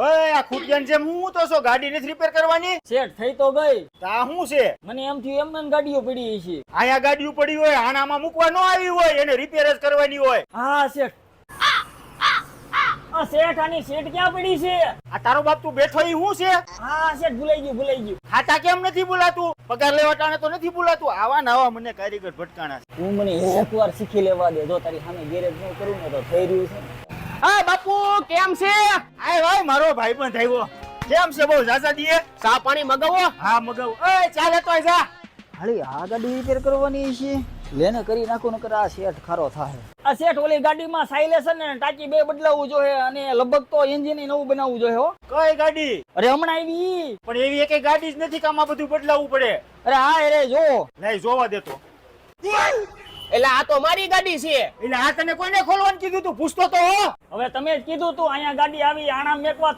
ઓય આ ખૂટિયાન જેમ હું તો છો ગાડી નથી રિપેર કરવાની? શેઠ થઈ તો ગઈ. તા શું છે? મને એમ થયું એમને ગાડીઓ પડી છે. આયા ગાડીઓ પડી હોય આનામાં મૂકવા ન આવી હોય એને રિપેર જ કરવાની હોય. હા શેઠ. શેઠ આની સીટ ક્યાં પડી છે? આ તારો બાપ તું બેઠો ઈ શું છે? હા શેઠ ભૂલાઈ ગયું. ખાતા કેમ નથી બોલાતું? પગાર લેવા ટાણે તો નથી બોલાતું. આવા નવા મને કારીગર ભટકાણા છે. તું મને એકવાર શીખી લેવા દે. જો તારી સામે ગેરેજ ન કરું ને તો થઈ રહ્યું છે. હા બાપુ કેમ છે? આય ભાઈ મારો ભાઈબંધ આવ્યો. કેમ છે બહુ ઝાઝા દીએ? ચા પાણી મગાવો. હા મગાવ. ઓય ચાલે તોય જા. હાલી આ ગાડી રિપેર કરવાની છે. લેને કરી નાખો નકર આ શેઠ ખારો થાય. આ શેઠ ઓલી ગાડીમાં સાયલેન્સર ને ટાંકી બે બદલાવવું જોઈએ અને લગભગ તો એન્જિન નવું બનાવવું જોઈએ હો. કઈ ગાડી? અરે હમણાં આવી. પણ એવી એક ગાડી જ નથી કે આમાં બધું બદલાવવું પડે. અરે હા અરે જો નહીં જોવા દેતો. એટલે આ તો મારી ગાડી છે. એટલે આ તને કોઈને ખોલવાનું કીધું તું? પૂછતો તો હો. હવે તમે જ કીધું તું અહીંયા ગાડી આવી આણા મેકવા